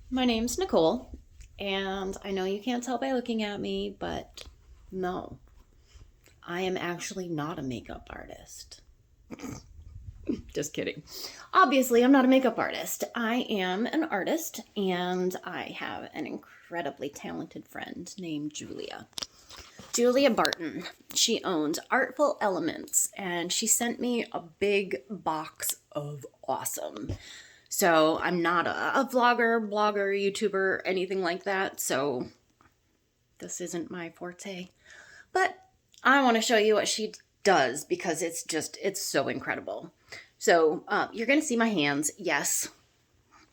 My name's Nicole, and I know you can't tell by looking at me, but no, I am actually not a makeup artist. Just kidding. Obviously, I'm not a makeup artist. I am an artist, and I have an incredibly talented friend named Julia. Julia Barton. She owns Artful Elements, and she sent me a big box of awesome. So I'm not a vlogger, blogger, YouTuber, anything like that. So this isn't my forte. But I want to show you what she does because it's so incredible. So you're going to see my hands. Yes.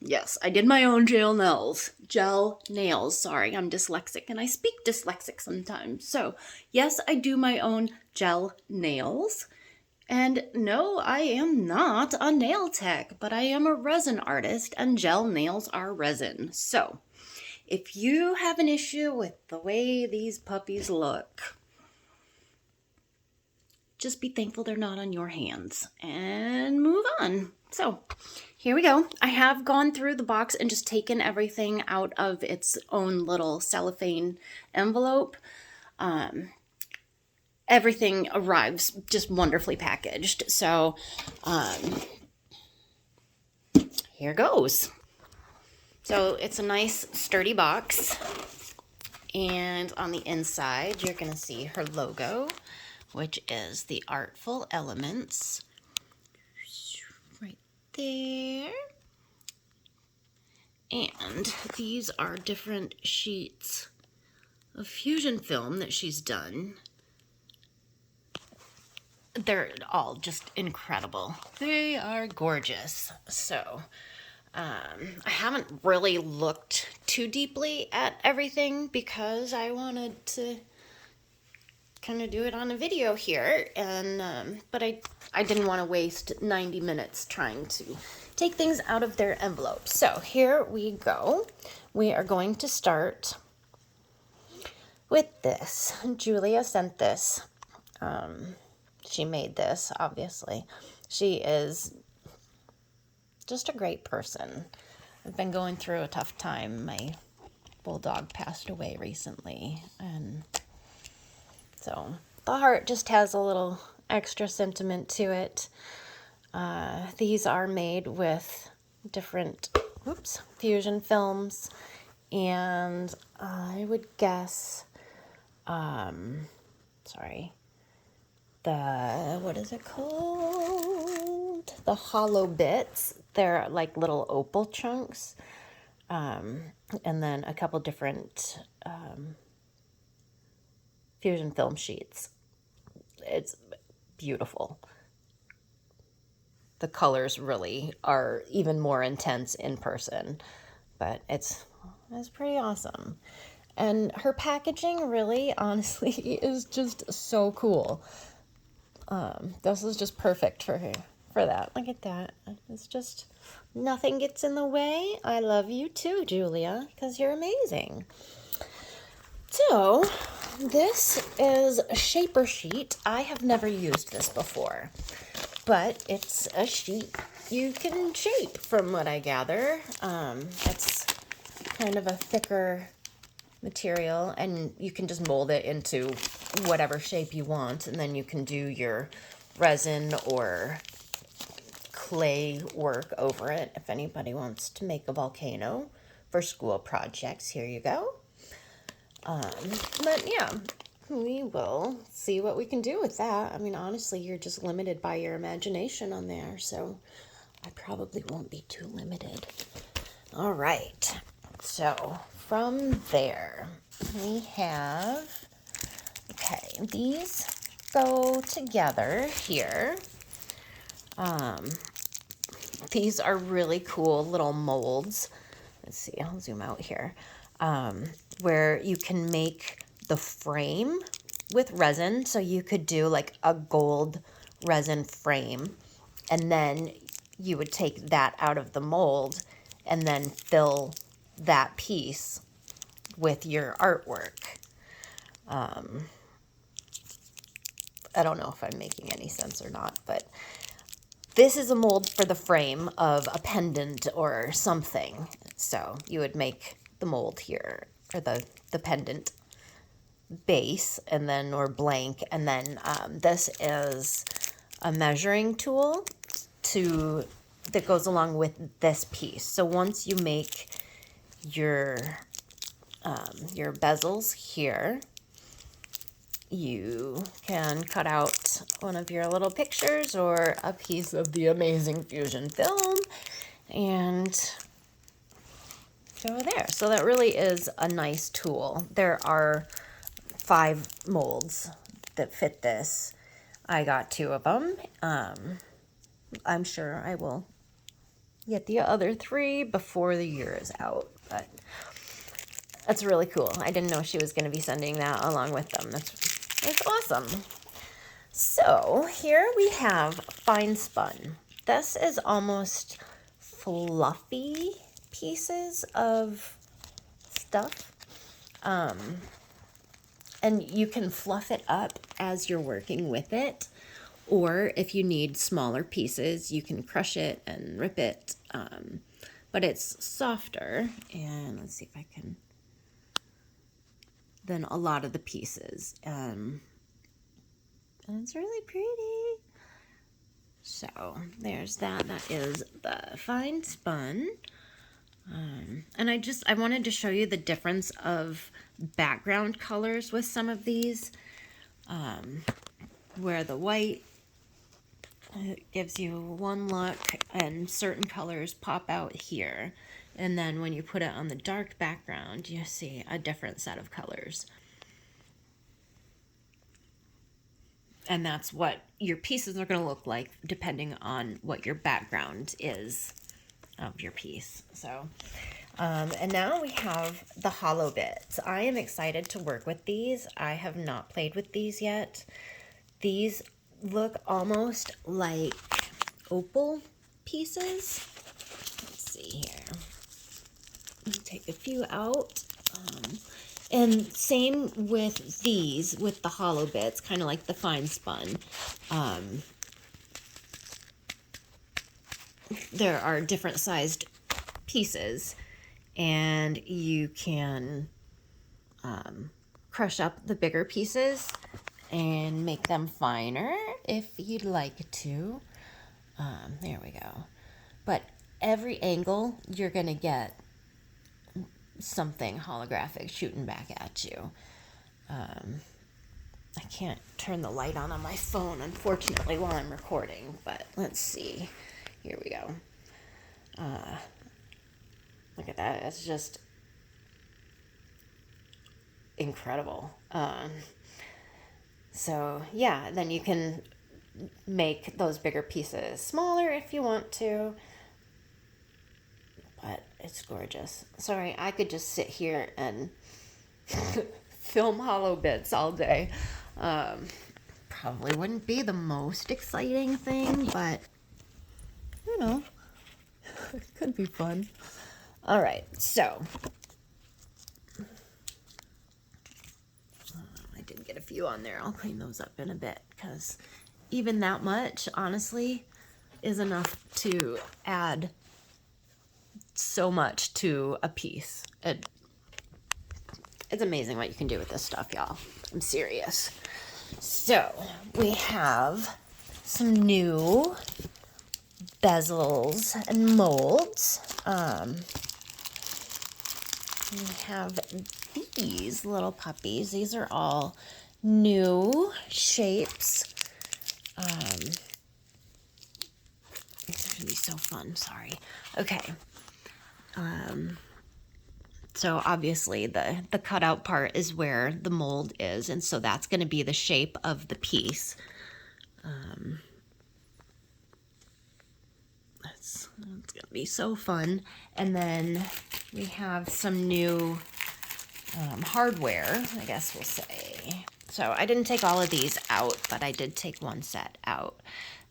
Yes, I did my own gel nails. Gel nails. Sorry, I'm dyslexic and I speak dyslexic sometimes. So, yes, I do my own gel nails. And no, I am not a nail tech, but I am a resin artist, and gel nails are resin. So, if you have an issue with the way these puppies look, just be thankful they're not on your hands and move on. So, here we go. I have gone through the box and just taken everything out of its own little cellophane envelope. Everything arrives just wonderfully packaged. So here goes. So it's a nice sturdy box. And on the inside, you're going to see her logo, which is the Artful Elements. Right there. And these are different sheets of fusion film that she's done. They're all just incredible. They are gorgeous. So, I haven't really looked too deeply at everything because I wanted to kind of do it on a video here, and but I didn't want to waste 90 minutes trying to take things out of their envelope. So here we go. We are going to start with this. Julia sent this. She made this, obviously. She is just a great person. I've been going through a tough time. My bulldog passed away recently, and so the heart just has a little extra sentiment to it. These are made with different fusion films, and I would guess, what is it called? The hollow bits. They're like little opal chunks. And then a couple different fusion film sheets. It's beautiful. The colors really are even more intense in person, but it's pretty awesome. And her packaging really, honestly, is just so cool. This is just perfect for her, for that. Look at that. It's just, nothing gets in the way. I love you too, Julia, because you're amazing. So, this is a shaper sheet. I have never used this before, but it's a sheet you can shape from what I gather. It's kind of a thicker material, and you can just mold it into whatever shape you want, and then you can do your resin or clay work over it. If anybody wants to make a volcano for school projects, here you go. But yeah, we will see what we can do with that. I mean, honestly, you're just limited by your imagination on there, so I probably won't be too limited. All right, so from there, we have, okay, these go together here. These are really cool little molds. Let's see, I'll zoom out here. Where you can make the frame with resin. So you could do like a gold resin frame, and then you would take that out of the mold and then fill that piece with your artwork. I don't know if I'm making any sense or not, but this is a mold for the frame of a pendant or something. So you would make the mold here, or the pendant base, and then, or blank, and then this is a measuring tool that goes along with this piece. So once you make your bezels here, you can cut out one of your little pictures or a piece of the amazing fusion film and go there. So that really is a nice tool. There are 5 molds that fit this. I got 2 of them. I'm sure I will get the other 3 before the year is out, but that's really cool. I didn't know she was going to be sending that along with them. That's awesome. So here we have fine spun. This is almost fluffy pieces of stuff. And you can fluff it up as you're working with it. Or if you need smaller pieces, you can crush it and rip it. But it's softer. And let's see if I can, than a lot of the pieces. And it's really pretty. So there's that. That is the fine spun. And I wanted to show you the difference of background colors with some of these. Where the white gives you one look and certain colors pop out here. And then when you put it on the dark background, you see a different set of colors. And that's what your pieces are going to look like depending on what your background is of your piece. So, and now we have the hollow bits. I am excited to work with these. I have not played with these yet. These look almost like opal pieces. Let's see here. Take a few out. And same with these, with the hollow bits, kind of like the fine spun. There are different sized pieces, and you can crush up the bigger pieces and make them finer if you'd like to. There we go. But every angle, you're going to get something holographic shooting back at you. I can't turn the light on my phone, unfortunately, while I'm recording, but let's see. Here we go. Look at that. It's just incredible. So yeah, then you can make those bigger pieces smaller if you want to. But it's gorgeous. Sorry, I could just sit here and film hollow bits all day. Probably wouldn't be the most exciting thing, but you know, it could be fun. All right, so I did get a few on there. I'll clean those up in a bit because even that much, honestly, is enough to add so much to a piece. It's amazing what you can do with this stuff, y'all. I'm serious. So we have some new bezels and molds. We have these little puppies. These are all new shapes. These are gonna be so fun. Sorry. Okay. So obviously the cutout part is where the mold is, and so that's going to be the shape of the piece. It's going to be so fun. And then we have some new hardware, I guess we'll say. So I didn't take all of these out, but I did take one set out.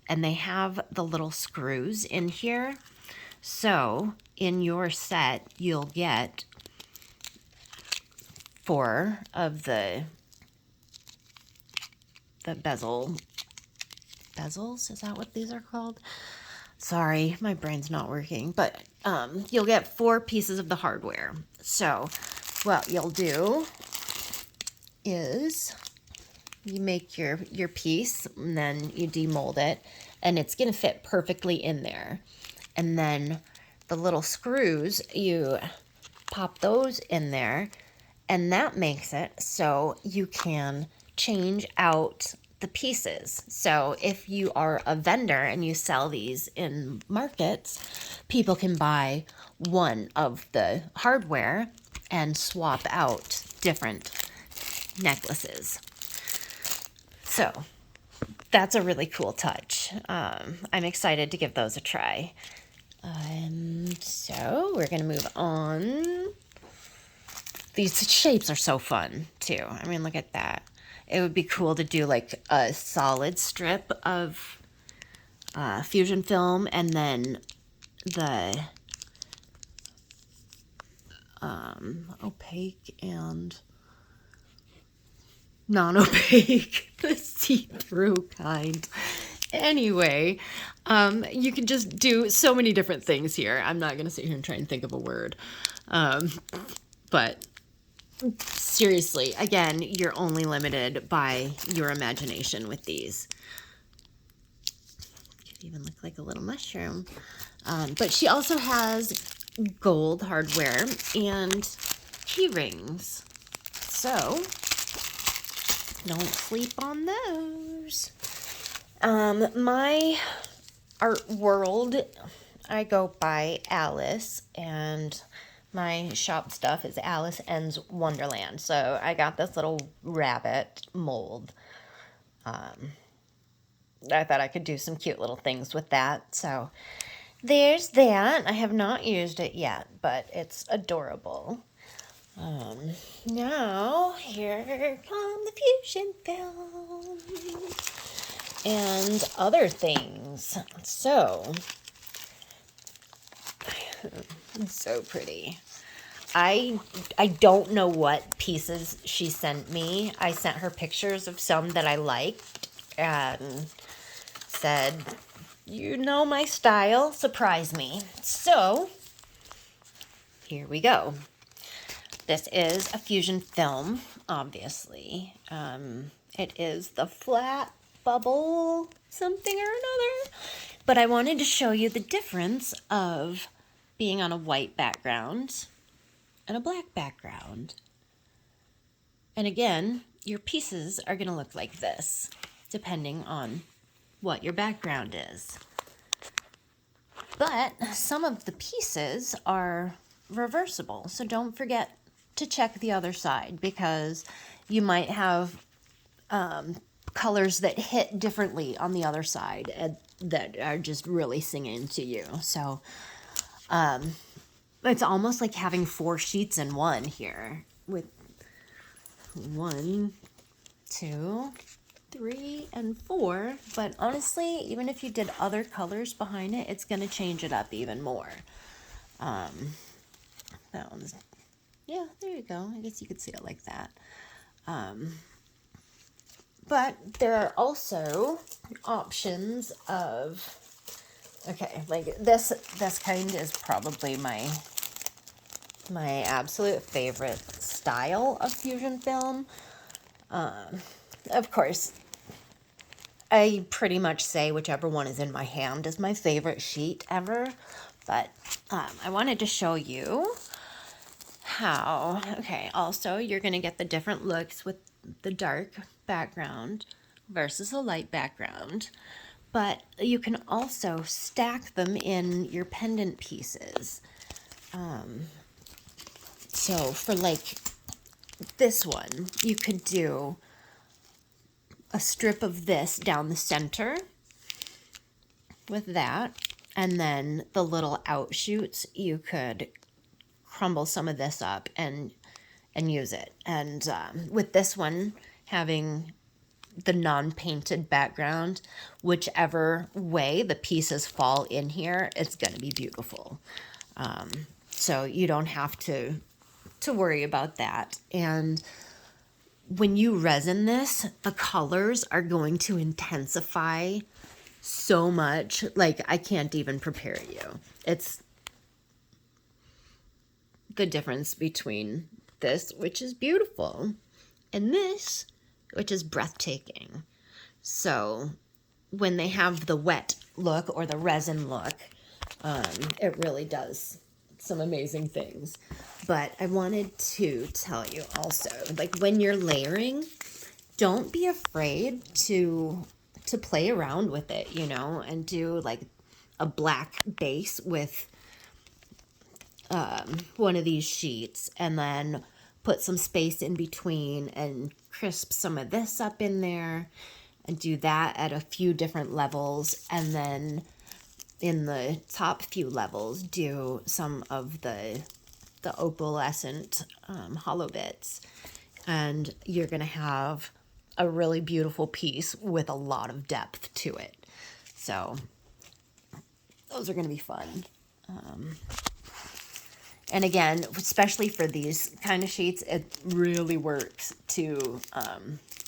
And they have the little screws in here. So in your set, you'll get 4 of the bezels. Is that what these are called? Sorry, my brain's not working, but you'll get 4 pieces of the hardware. So what you'll do is you make your piece, and then you demold it, and it's going to fit perfectly in there. And then the little screws, you pop those in there, and that makes it so you can change out the pieces. So if you are a vendor and you sell these in markets, people can buy one of the hardware and swap out different necklaces. So that's a really cool touch. I'm excited to give those a try. So we're gonna move on. These shapes are so fun too. I mean, look at that. It would be cool to do like a solid strip of fusion film, and then the opaque and non-opaque, the see-through kind. Anyway, you can just do so many different things here. I'm not going to sit here and try and think of a word. But seriously, again, you're only limited by your imagination with these. Could even look like a little mushroom. But she also has gold hardware and key rings. So don't sleep on those. My art world, I go by Alice, and my shop stuff is Alice Ends Wonderland. So I got this little rabbit mold. I thought I could do some cute little things with that. So there's that. I have not used it yet, but it's adorable. Now, here come the fusion film and other things. So, so pretty. I don't know what pieces she sent me. I sent her pictures of some that I liked and said, you know my style, surprise me. So, here we go. This is a fusion film, obviously. It is the flat bubble something or another. But I wanted to show you the difference of being on a white background and a black background. And again, your pieces are going to look like this, depending on what your background is. But some of the pieces are reversible, so don't forget to check the other side, because you might have colors that hit differently on the other side and that are just really singing to you. So it's almost like having 4 sheets in one here, with 1, 2, 3, and 4. But honestly, even if you did other colors behind it, it's going to change it up even more. That one's, yeah, there you go. I guess you could see it like that. But there are also options of, okay, like this kind is probably my absolute favorite style of fusion film. Of course, I pretty much say whichever one is in my hand is my favorite sheet ever. But I wanted to show you how, okay, also you're going to get the different looks with the dark background versus a light background. But you can also stack them in your pendant pieces. So for like this one, you could do a strip of this down the center with that, and then the little outshoots, you could crumble some of this up and use it. And with this one having the non-painted background, whichever way the pieces fall in here, it's going to be beautiful. So you don't have to worry about that. And when you resin this, the colors are going to intensify so much. Like, I can't even prepare you. It's the difference between this, which is beautiful, and this, which is breathtaking. So when they have the wet look or the resin look, it really does some amazing things. But I wanted to tell you also, like, when you're layering, don't be afraid to play around with it, you know, and do like a black base with one of these sheets, and then put some space in between and crisp some of this up in there, and do that at a few different levels, and then in the top few levels do some of the opalescent hollow bits, and you're gonna have a really beautiful piece with a lot of depth to it. So those are gonna be fun. And again, especially for these kind of sheets, it really works to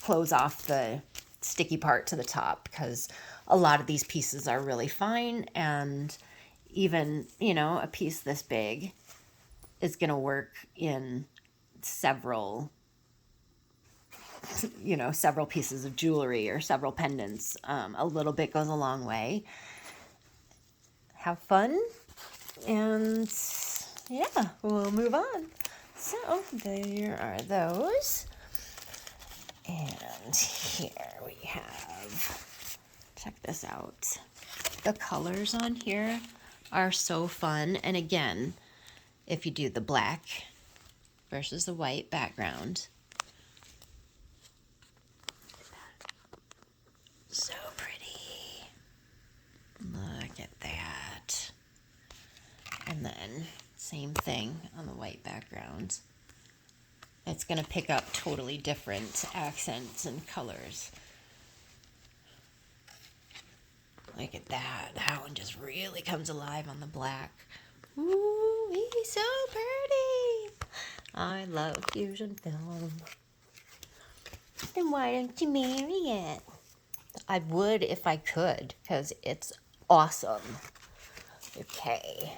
close off the sticky part to the top, because a lot of these pieces are really fine, and even, you know, a piece this big is going to work in several, you know, several pieces of jewelry or several pendants. A little bit goes a long way. Have fun, and yeah, we'll move on. So there are those. And here we have, check this out. The colors on here are so fun. And again, if you do the black versus the white background, so pretty. Look at that. And then same thing on the white background. It's going to pick up totally different accents and colors. Look at that. That one just really comes alive on the black. Ooh, he's so pretty. I love fusion film. Then why don't you marry it? I would if I could, because it's awesome. Okay,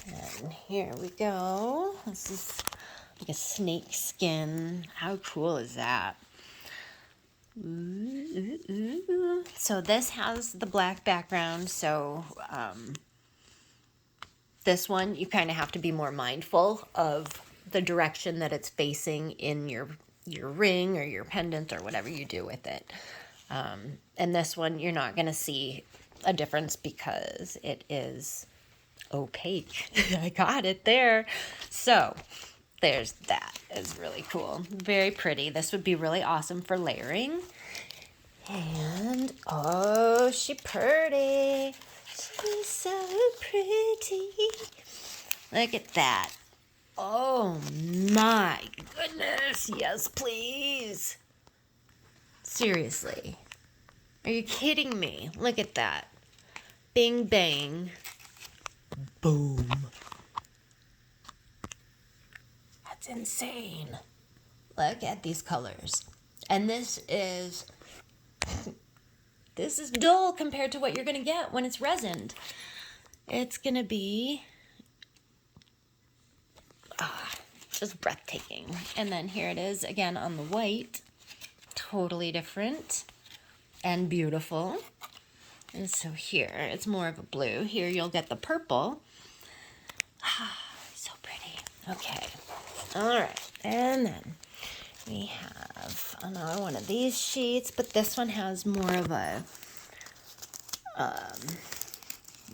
and here we go. This is like a snake skin. How cool is that? Ooh, ooh, ooh. So this has the black background, so this one you kind of have to be more mindful of the direction that it's facing in your ring or your pendant or whatever you do with it. And this one you're not going to see a difference because it is opaque. I got it there. So there's that. It's really cool. Very pretty. This would be really awesome for layering. And oh, she's pretty. She's so pretty. Look at that. Oh my goodness. Yes, please. Seriously. Are you kidding me? Look at that. Bing bang. Boom. That's insane. Look at these colors. And this is dull compared to what you're going to get when it's resined. It's going to be just breathtaking. And then here it is again on the white. Totally different and beautiful. And so here, it's more of a blue. Here you'll get the purple. So pretty. Okay. All right. And then we have another one of these sheets, but this one has more of a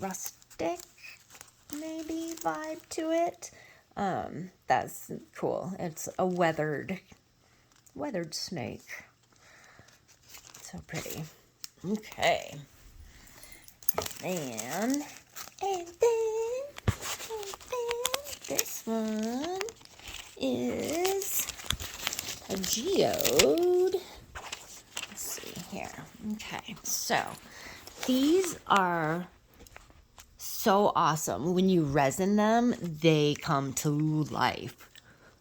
rustic, maybe, vibe to it. That's cool. It's a weathered snake. So pretty. Okay. And then this one is a geode. Let's see here. Okay, so these are so awesome. When you resin them, they come to life.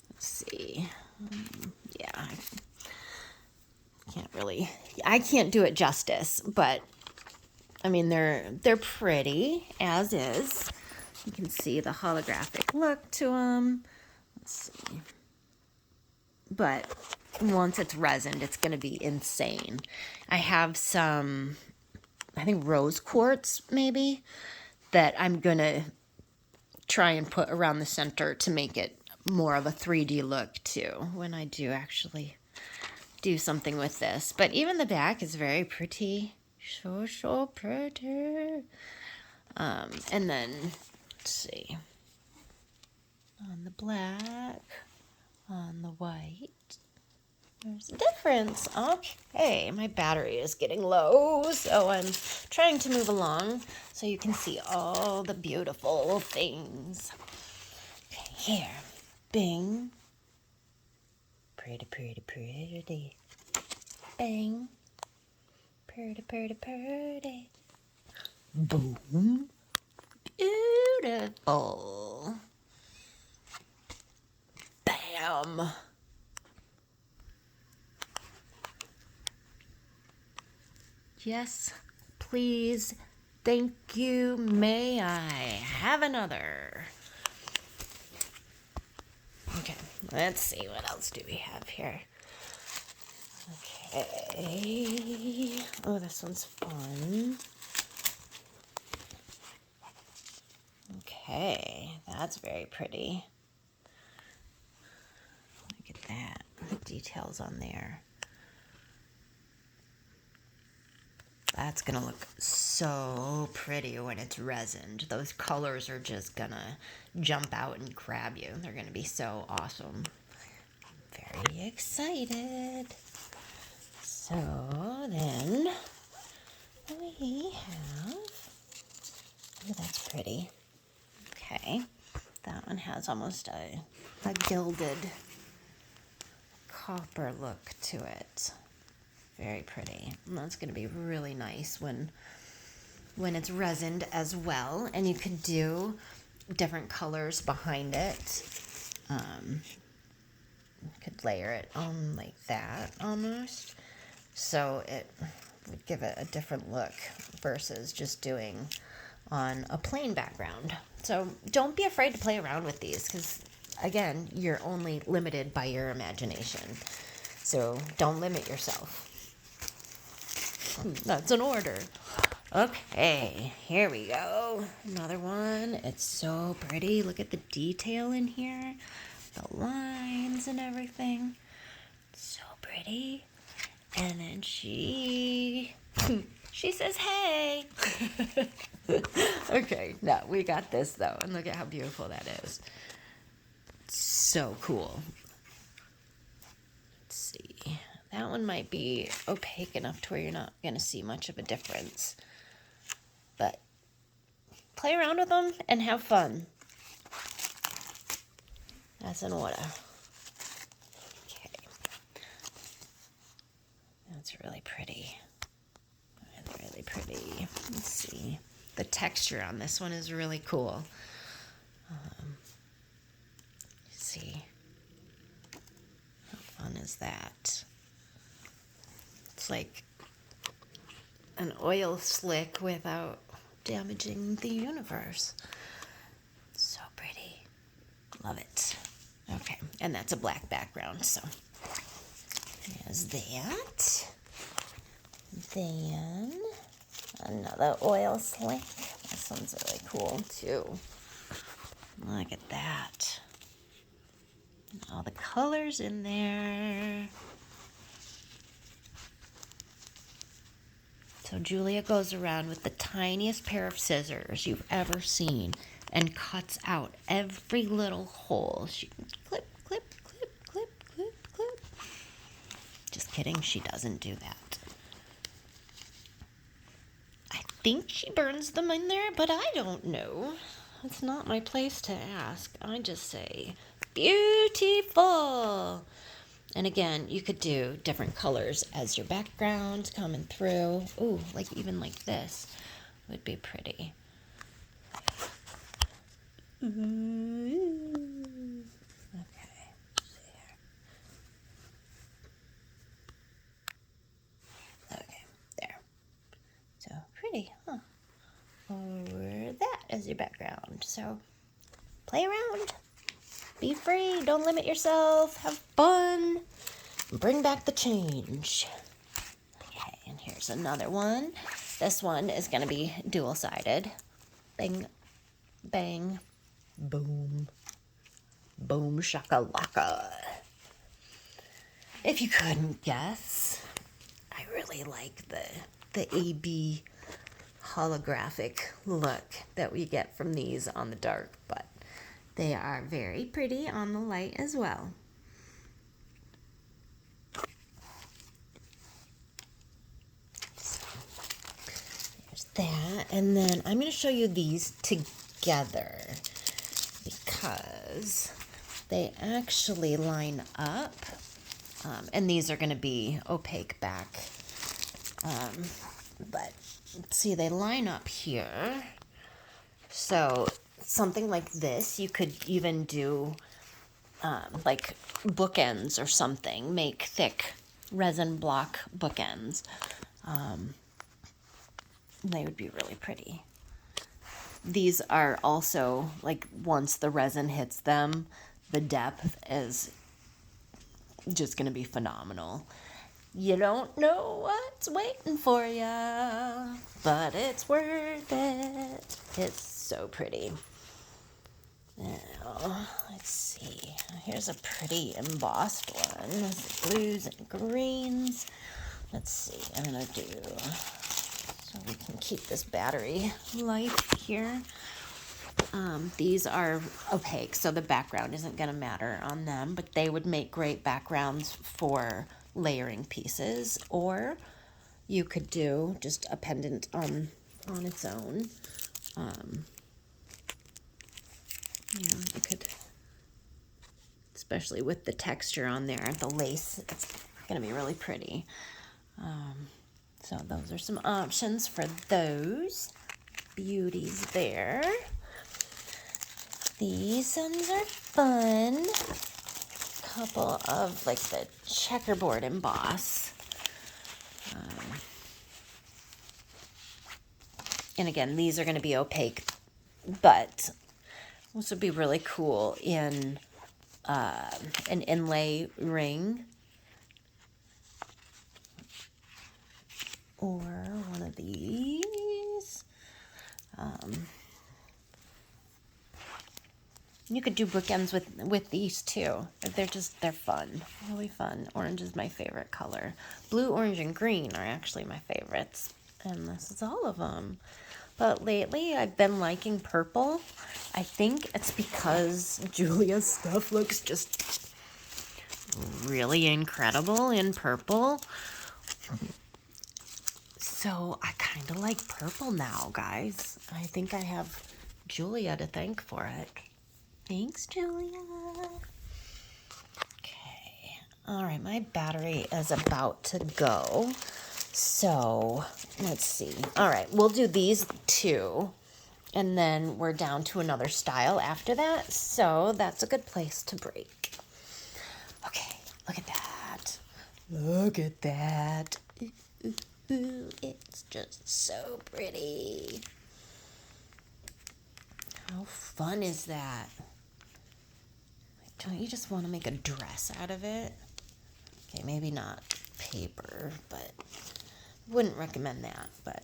Let's see. Yeah, I can't do it justice, but I mean, they're pretty as is. You can see the holographic look to them. Let's see. But once it's resined, it's going to be insane. I have some, I think rose quartz maybe, that I'm going to try and put around the center to make it more of a 3D look too when I do actually do something with this. But even the back is very pretty. So pretty. And then, let's see, on the black, on the white, there's a difference. Okay, my battery is getting low, so I'm trying to move along so you can see all the beautiful things. Okay, here, bing, pretty, pretty, pretty, bang, pretty, pretty, pretty, boom, beautiful, bam. Yes, please, thank you, may I have another? Okay, let's see, what else do we have here? Okay, oh, this one's fun. Okay, that's very pretty. Look at that, the details on there. That's gonna look so pretty when it's resined. Those colors are just gonna jump out and grab you. They're gonna be so awesome. I'm very excited. So then we have, oh, that's pretty. Okay, that one has almost a gilded copper look to it. Very pretty. And that's going to be really nice when it's resined as well. And you could do different colors behind it. You could layer it on like that almost. So it would give it a different look versus just doing on a plain background. So don't be afraid to play around with these because, again, you're only limited by your imagination. So don't limit yourself. That's an order. Okay, here we go. Another one. It's so pretty. Look at the detail in here. The lines and everything. So pretty. And then she says, hey. Okay, no, we got this though. And look at how beautiful that is. So cool. Let's see. That one might be opaque enough to where you're not going to see much of a difference. But play around with them and have fun. That's an order. Okay. That's really pretty. Really, really pretty. Let's see. The texture on this one is really cool. See. How fun is that? It's like an oil slick without damaging the universe. So pretty. Love it. Okay, and that's a black background, so there's that. Then another oil slick. This one's really cool too. Look at that. All the colors in there. So Julia goes around with the tiniest pair of scissors you've ever seen and cuts out every little hole. She clip, clip, clip, clip, clip, clip. Just kidding, she doesn't do that. I think she burns them in there, but I don't know. It's not my place to ask. I just say, beautiful. And again, you could do different colors as your background coming through. Ooh, like even like this would be pretty. Ooh. Okay, there. Okay, there. So pretty, huh? around. So play around. Be free. Don't limit yourself. Have fun. Bring back the change. Okay, and here's another one. This one is going to be dual-sided. Bang, bang, boom, boom, shakalaka. If you couldn't guess, I really like the AB holographic look that we get from these on the dark, but they are very pretty on the light as well. So, there's that, and then I'm going to show you these together because they actually line up, and these are going to be opaque back, but see, they line up here. So something like this, you could even do like bookends or something. Make thick resin block bookends. They would be really pretty. These are also, like, once the resin hits them, the depth is just going to be phenomenal. You don't know what's waiting for you, but it's worth it. It's so pretty. Now, let's see. Here's a pretty embossed one. There's blues and greens. Let's see. I'm going to do, so we can keep this battery light here. These are opaque, so the background isn't going to matter on them, but they would make great backgrounds for layering pieces, or you could do just a pendant on its own. You could, especially with the texture on there, the lace, it's going to be really pretty. So those are some options for those beauties there. These ones are fun. Couple of like the checkerboard emboss. And again, these are going to be opaque, but this would be really cool in an inlay ring. Or one of these. You could do bookends with these too. They're fun, really fun. Orange is my favorite color. Blue, orange, and green are actually my favorites. And this is all of them. But lately I've been liking purple. I think it's because Julia's stuff looks just really incredible in purple. So I kind of like purple now, guys. I think I have Julia to thank for it. Thanks, Julia. Okay. All right, my battery is about to go. So let's see. All right, we'll do these two, and then we're down to another style after that. So that's a good place to break. Okay, look at that. Look at that. Ooh, it's just so pretty. How fun is that? Don't you just want to make a dress out of it? Okay, maybe not paper, but wouldn't recommend that. But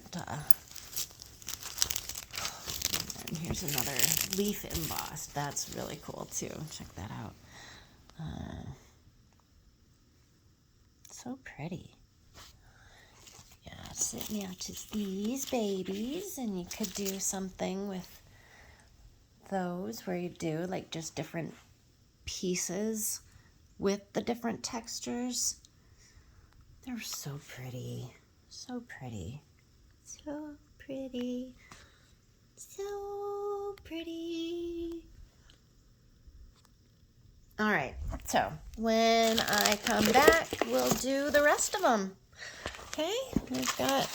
and here's another leaf embossed. That's really cool too. Check that out. So pretty. Yeah, so it matches these babies, and you could do something with those where you do like just different pieces with the different textures. They're so pretty. So pretty. So pretty. So pretty. All right, so when I come back, we'll do the rest of them. Okay, we've got